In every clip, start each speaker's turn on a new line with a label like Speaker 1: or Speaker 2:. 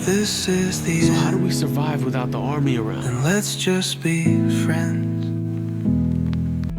Speaker 1: This is the
Speaker 2: So
Speaker 1: end.
Speaker 2: how do we survive without the army around?
Speaker 1: And let's just be friends.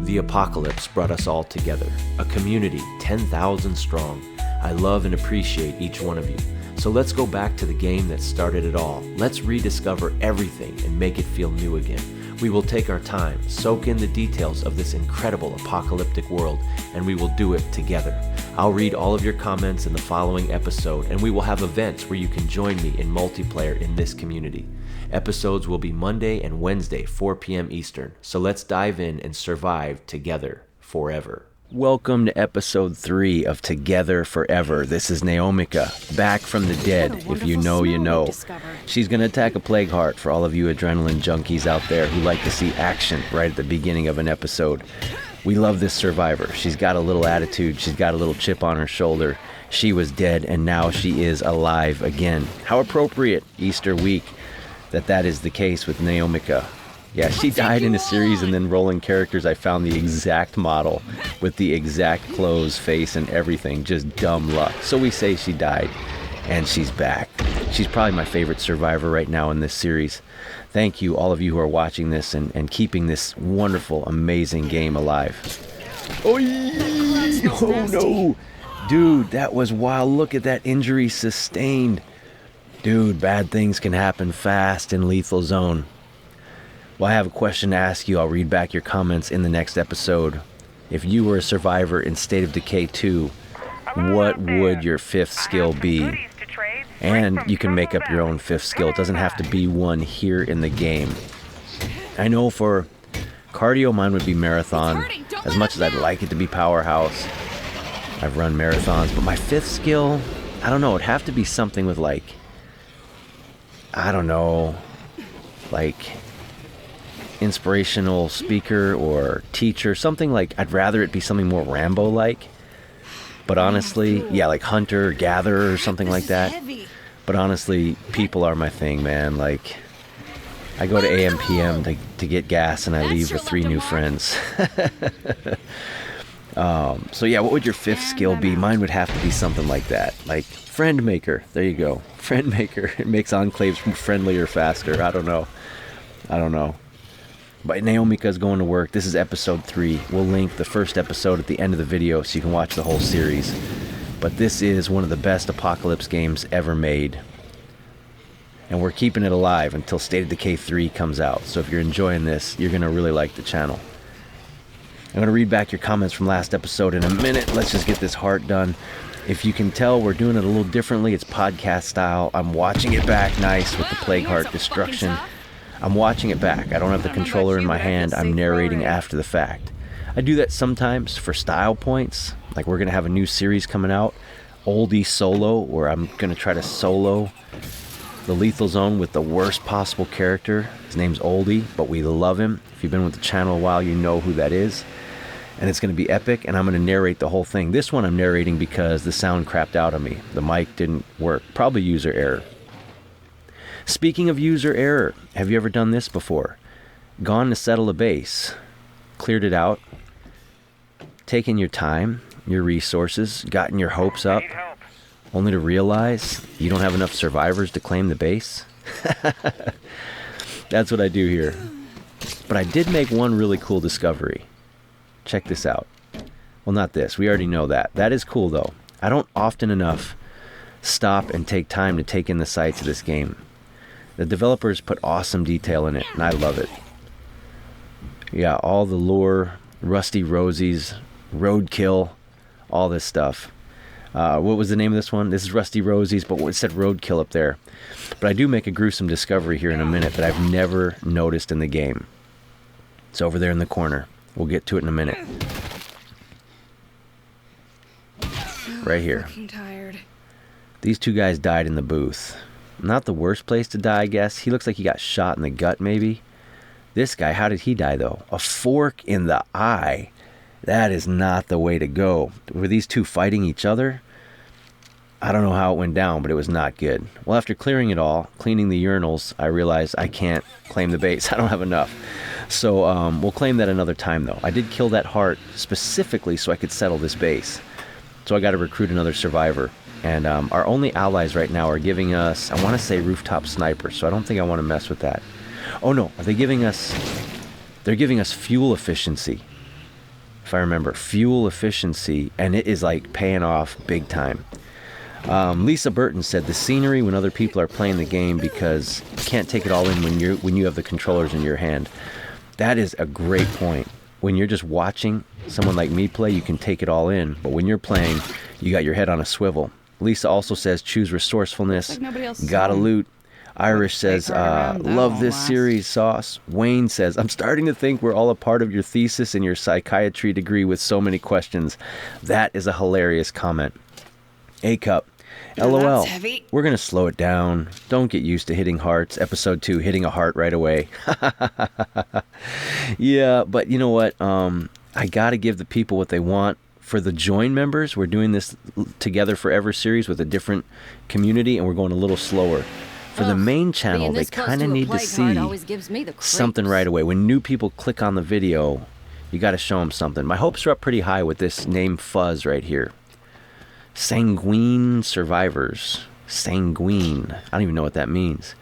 Speaker 3: The apocalypse brought us all together, a community 10,000 strong. I love and appreciate each one of you. So let's go back to the game that started it all. Let's rediscover everything and make it feel new again. We will take our time, soak in the details of this incredible apocalyptic world, and we will do it together. I'll read all of your comments in the following episode, and we will have events where you can join me in multiplayer in this community. Episodes will be Monday and Wednesday, 4 p.m. Eastern, so let's dive in and survive together forever. Welcome to episode 3 of Together Forever. This is Naomika, back from the dead. If you know, you know. She's going to attack a plague heart for all of you adrenaline junkies out there who like to see action right at the beginning of an episode. We love this survivor. She's got a little attitude. She's got a little chip on her shoulder. She was dead and now she is alive again. How appropriate Easter week that is the case with Naomika. Yeah, she died in a series, and then rolling characters, I found the exact model with the exact clothes, face, and everything. Just dumb luck. So we say she died, and she's back. She's probably my favorite survivor right now in this series. Thank you, all of you who are watching this and keeping this wonderful, amazing game alive. Oh no! Dude, that was wild. Look at that injury sustained. Dude, bad things can happen fast in Lethal Zone. Well, I have a question to ask you. I'll read back your comments in the next episode. If you were a survivor in State of Decay 2, what would your 5th skill be? And you can make up your own 5th skill. It doesn't have to be one here in the game. I know for cardio, mine would be marathon. As much as I'd like it to be powerhouse, I've run marathons. But my 5th skill, I don't know. It'd have to be something with like, I don't know, like inspirational speaker or teacher, something like, I'd rather it be something more Rambo-like. But honestly, yeah, like hunter, gatherer, or something like that. But honestly, people are my thing, man. Like, I go to AM PM to get gas, and I leave with 3 new friends. So yeah, what would your 5th skill be? Mine would have to be something like that, like friend maker. There you go, friend maker. It makes enclaves friendlier faster. I don't know. But Naomika's going to work. This is episode 3. We'll link the first episode at the end of the video so you can watch the whole series. But this is one of the best apocalypse games ever made. And we're keeping it alive until State of Decay 3 comes out. So if you're enjoying this, you're going to really like the channel. I'm going to read back your comments from last episode in a minute. Let's just get this heart done. If you can tell, we're doing it a little differently. It's podcast style. I'm watching it back nice with the plague heart destruction. I'm watching it back. I don't have the controller in my hand. I'm narrating after the fact. I do that sometimes for style points. Like we're going to have a new series coming out, Oldie Solo, where I'm going to try to solo the Lethal Zone with the worst possible character. His name's Oldie, but we love him. If you've been with the channel a while, you know who that is. And it's going to be epic, and I'm going to narrate the whole thing. This one I'm narrating because the sound crapped out on me. The mic didn't work. Probably user error. Speaking of user error, have you ever done this before? Gone to settle a base, cleared it out, taken your time, your resources, gotten your hopes up, only to realize you don't have enough survivors to claim the base? That's what I do here. But I did make one really cool discovery. Check this out. Well, not this. We already know that. That is cool, though. I don't often enough stop and take time to take in the sights of this game. The developers put awesome detail in it, and I love it. Yeah, all the lore, Rusty Rosies, Roadkill, all this stuff. What was the name of this one? This is Rusty Rosies, but it said Roadkill up there. But I do make a gruesome discovery here in a minute that I've never noticed in the game. It's over there in the corner. We'll get to it in a minute. Right here. These 2 guys died in the booth. Not the worst place to die, I guess. He looks like he got shot in the gut, maybe. This guy, how did he die, though? A fork in the eye. That is not the way to go. Were these 2 fighting each other? I don't know how it went down, but it was not good. Well, after clearing it all, cleaning the urinals, I realized I can't claim the base. I don't have enough. So we'll claim that another time, though. I did kill that heart specifically so I could settle this base. So I got to recruit another survivor. And our only allies right now are giving us, I want to say rooftop sniper, so I don't think I want to mess with that. Oh no, are they giving us, they're giving us fuel efficiency. If I remember, fuel efficiency, and it is like paying off big time. Lisa Burton said the scenery when other people are playing the game, because you can't take it all in when you have the controllers in your hand. That is a great point. When you're just watching someone like me play, you can take it all in, but when you're playing, you got your head on a swivel. Lisa also says choose resourcefulness, gotta loot. Irish says, love this series, Sauce. Wayne says, I'm starting to think we're all a part of your thesis and your psychiatry degree with so many questions. That is a hilarious comment. A-Cup, LOL, we're going to slow it down. Don't get used to hitting hearts. Episode 2, hitting a heart right away. Yeah, but you know what? I got to give the people what they want. For the join members, we're doing this Together Forever series with a different community, and we're going a little slower. For the main channel, they kind of need to see something right away. When new people click on the video, you got to show them something. My hopes are up pretty high with this name Fuzz right here. Sanguine survivors. Sanguine. I don't even know what that means.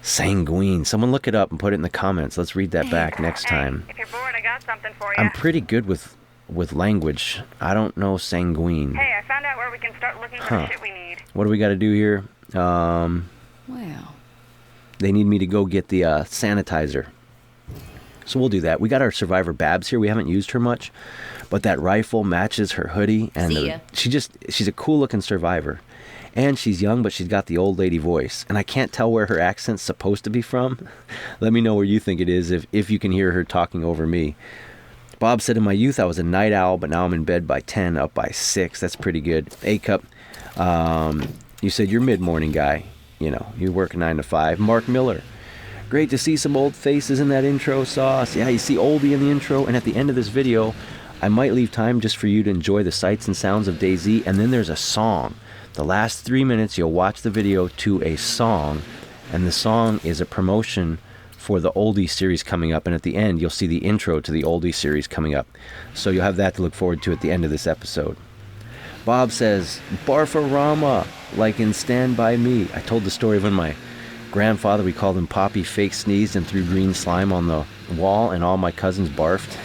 Speaker 3: Sanguine. Someone look it up and put it in the comments. Let's read that back next time.
Speaker 4: If you're bored, I got something for you.
Speaker 3: I'm pretty good with language. I don't know sanguine.
Speaker 4: Hey, I found out where we can start looking for the shit we need.
Speaker 3: What do we got to do here?
Speaker 5: Well,
Speaker 3: They need me to go get the sanitizer. So we'll do that. We got our survivor Babs here. We haven't used her much, but that rifle matches her hoodie, and she's a cool looking survivor. And she's young, but she's got the old lady voice. And I can't tell where her accent's supposed to be from. Let me know where you think it is if you can hear her talking over me. Bob said, in my youth, I was a night owl, but now I'm in bed by 10, up by 6. That's pretty good. A-Cup, you said you're mid-morning guy. You know, you work 9 to 5. Mark Miller, great to see some old faces in that intro, Sauce. Yeah, you see Oldie in the intro. And at the end of this video, I might leave time just for you to enjoy the sights and sounds of DayZ. And then there's a song. The last 3 minutes, you'll watch the video to a song. And the song is a promotion for the Oldie series coming up, and at the end you'll see the intro to the Oldie series coming up, so you'll have that to look forward to at the end of this episode. Bob says Barfarama, like in Stand By Me. I told the story of when my grandfather, we called him Poppy, fake sneezed and threw green slime on the wall, and all my cousins barfed.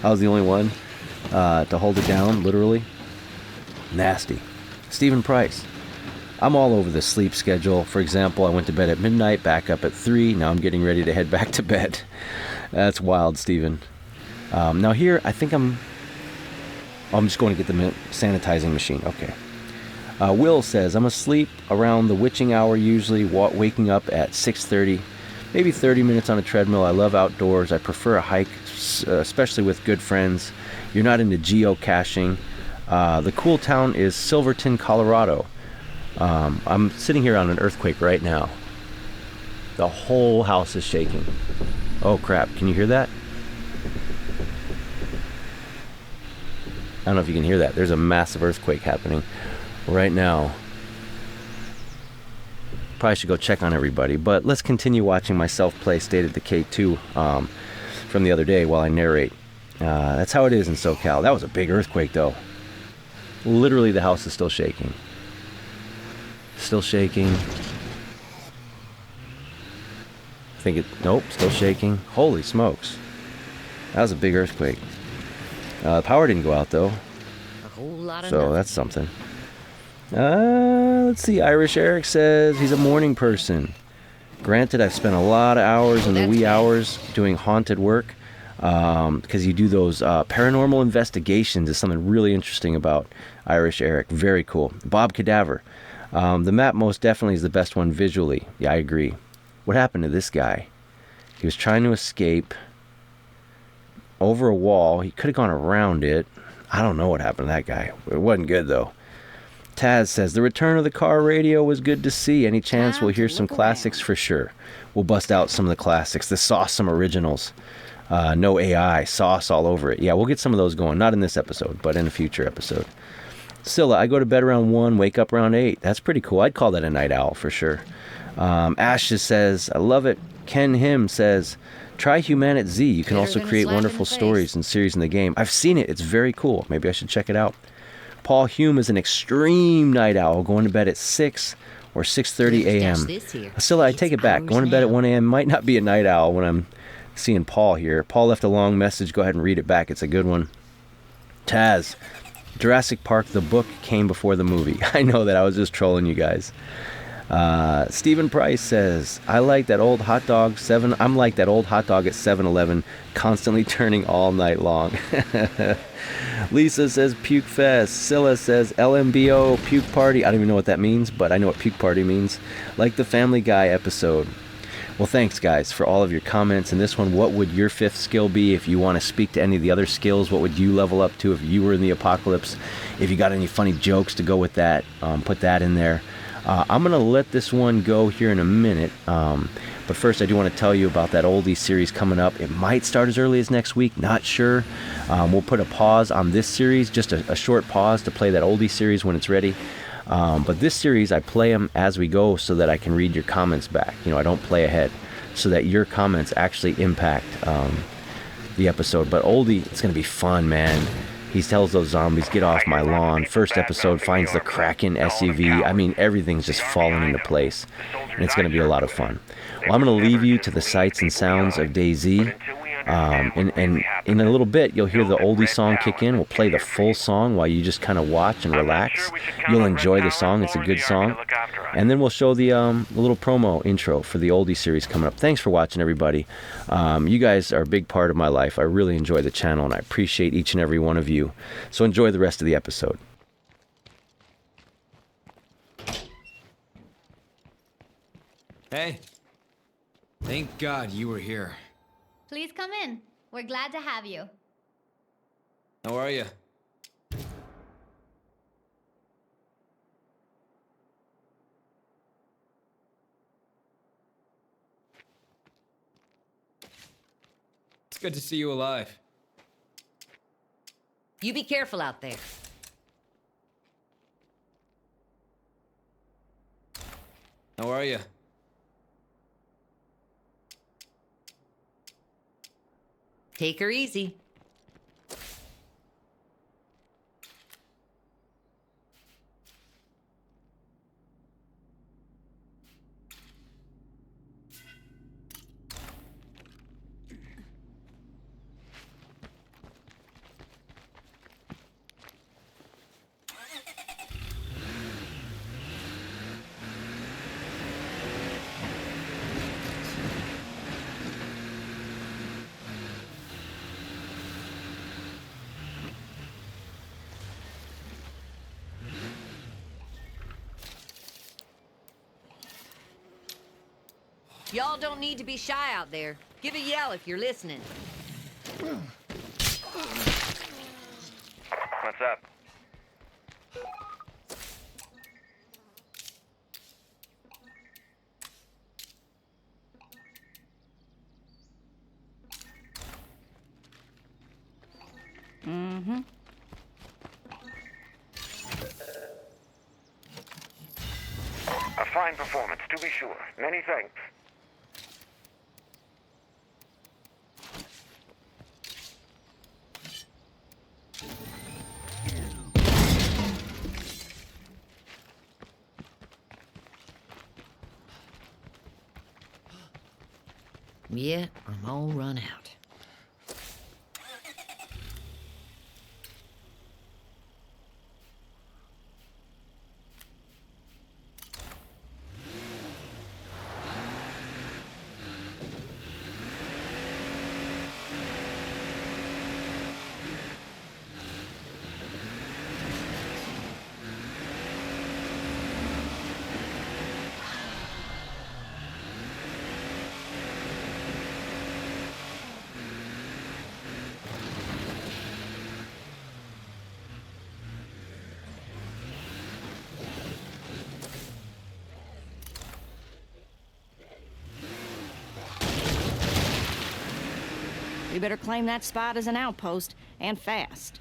Speaker 3: I was the only one to hold it down, literally. Nasty. Stephen Price, I'm all over the sleep schedule. For example, I went to bed at midnight, back up at 3. Now I'm getting ready to head back to bed. That's wild, Steven. Now here, I think I'm just going to get the sanitizing machine. Okay. Will says, I'm asleep around the witching hour, usually waking up at 6:30, maybe 30 minutes on a treadmill. I love outdoors. I prefer a hike, especially with good friends. You're not into geocaching. The cool town is Silverton, Colorado. I'm sitting here on an earthquake right now. The whole house is shaking. Oh crap, can you hear that? I don't know if you can hear that. There's a massive earthquake happening right now. Probably should go check on everybody, but let's continue watching myself play State of Decay 2 from the other day while I narrate. That's how it is in SoCal. That was a big earthquake though. Literally the house is still shaking. Still shaking. Nope, still shaking. Holy smokes. That was a big earthquake. The power didn't go out though. So that's something. Let's see. Irish Eric says he's a morning person. Granted, I've spent a lot of hours in the wee hours doing haunted work. Because you do those paranormal investigations is something really interesting about Irish Eric. Very cool. Bob Cadaver. The map most definitely is the best one visually. Yeah, I agree. What happened to this guy? He was trying to escape over a wall. He could have gone around it. I don't know what happened to that guy. It wasn't good, though. Taz says, the return of the car radio was good to see. Any chance we'll hear some classics for sure. We'll bust out some of the classics. The Sauce originals. No AI. Sauce all over it. Yeah, we'll get some of those going. Not in this episode, but in a future episode. Scylla, I go to bed around 1, wake up around 8. That's pretty cool. I'd call that a night owl for sure. Ash just says, I love it. Ken Him says, try Humanit Z. You can also create wonderful stories and series in the game. I've seen it. It's very cool. Maybe I should check it out. Paul Hume is an extreme night owl, going to bed at 6 or 6:30 a.m. Asilla, I take it back. Going to bed at 1 a.m. might not be a night owl when I'm seeing Paul here. Paul left a long message. Go ahead and read it back. It's a good one. Taz, Jurassic Park, the book came before the movie. I know that. I was just trolling you guys. Stephen Price says, I'm like that old hot dog at 7-Eleven, constantly turning all night long. Lisa says Puke Fest. Scylla says LMBO, Puke Party. I don't even know what that means, but I know what Puke Party means. Like the Family Guy episode. Well, thanks, guys, for all of your comments. And this one, what would your 5th skill be? If you want to speak to any of the other skills, what would you level up to if you were in the apocalypse? If you got any funny jokes to go with that, put that in there. I'm going to let this one go here in a minute. But first, I do want to tell you about that Oldie series coming up. It might start as early as next week. Not sure. We'll put a pause on this series, just a short pause to play that Oldie series when it's ready. But this series, I play them as we go so that I can read your comments back. You know, I don't play ahead, so that your comments actually impact the episode. But Oldie, it's going to be fun, man. He tells those zombies, get off my lawn. First episode finds the Kraken SUV. I mean, everything's just falling into place. And it's going to be a lot of fun. Well, I'm going to leave you to the sights and sounds of DayZ. And in a little bit, you'll hear the Oldie song kick in. We'll play the full song while you just kind of watch and relax. You'll enjoy the song. It's a good song. And then we'll show the little promo intro for the Oldie series coming up. Thanks for watching, everybody. You guys are a big part of my life. I really enjoy the channel, and I appreciate each and every one of you. So enjoy the rest of the episode.
Speaker 5: Hey. Thank God you were here.
Speaker 6: Please come in. We're glad to have you.
Speaker 5: How are you? It's good to see you alive.
Speaker 7: You be careful out there.
Speaker 5: How are you?
Speaker 7: Take her easy. Y'all don't need to be shy out there. Give a yell if you're listening.
Speaker 4: What's up? A fine performance, to be sure. Many thanks.
Speaker 7: Yeah, I'm all run out.
Speaker 8: We better claim that spot as an outpost, and fast.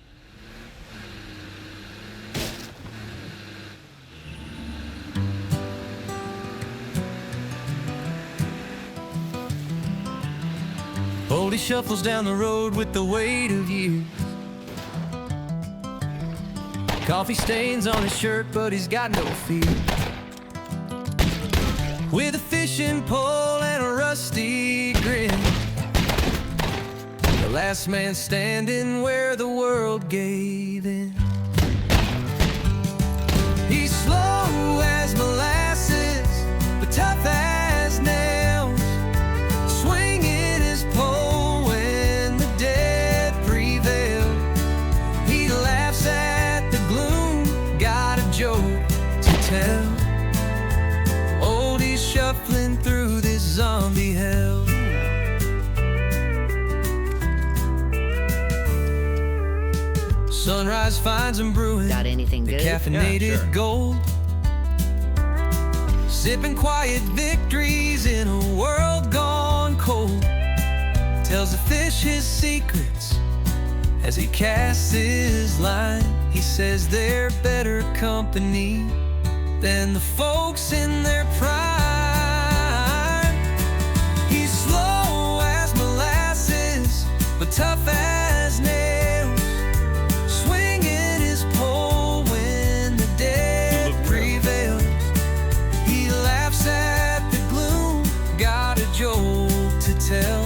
Speaker 1: Oldie shuffles down the road with the weight of years. Coffee stains on his shirt, but he's got no fear. With a fishing pole and a rusty grin, the last man standing where the world gave in. He's slow as molasses, but tough as nails, swinging his pole when the dead prevail. He laughs at the gloom, got a joke to tell. Oldie's shuffling through this zombie hell. Sunrise finds him brewing
Speaker 7: Got anything
Speaker 1: the
Speaker 7: good?
Speaker 1: caffeinated
Speaker 5: Yeah, sure.
Speaker 1: gold, sipping quiet victories in a world gone cold. Tells the fish his secrets as he casts his line. He says they're better company than the folks in their prime. He's slow as molasses, but tough as nails, swinging his pole when the dead prevail. He laughs at the gloom, got a joke to tell.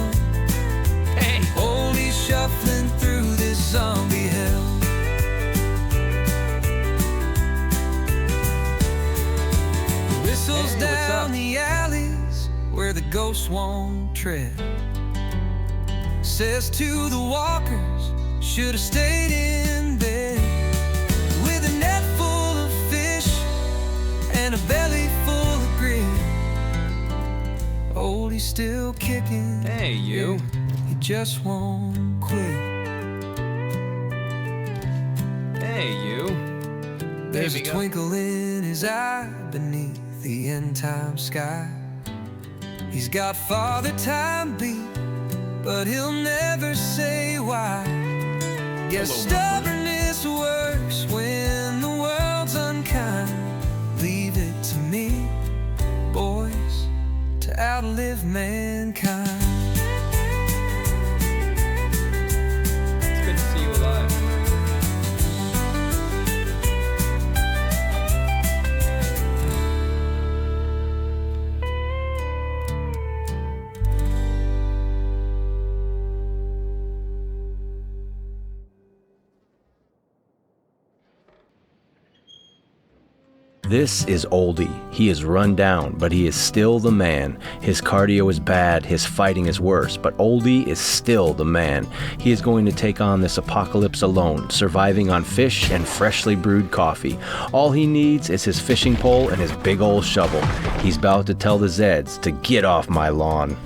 Speaker 5: Hey!
Speaker 1: Oldie's shuffling through this zombie hell. Whistles
Speaker 5: Hey, what's
Speaker 1: down
Speaker 5: up?
Speaker 1: the alleys where the ghosts won't tread. Says to the walkers, should have stayed in bed. With a net full of fish and a belly full of grit, Oldie's still kicking.
Speaker 5: Hey, you.
Speaker 1: He just won't quit.
Speaker 5: Hey, you.
Speaker 1: There's a
Speaker 5: Baby, go.
Speaker 1: twinkle in his eye beneath the end time sky. He's got Father Time beat, but he'll never say why. Guess stubbornness works when the world's unkind. Leave it to me, boys, to outlive mankind.
Speaker 5: It's good to see you alive.
Speaker 3: This is Oldie. He is run down, but he is still the man. His cardio is bad, his fighting is worse, but Oldie is still the man. He is going to take on this apocalypse alone, surviving on fish and freshly brewed coffee. All he needs is his fishing pole and his big old shovel. He's about to tell the Zeds to get off my lawn.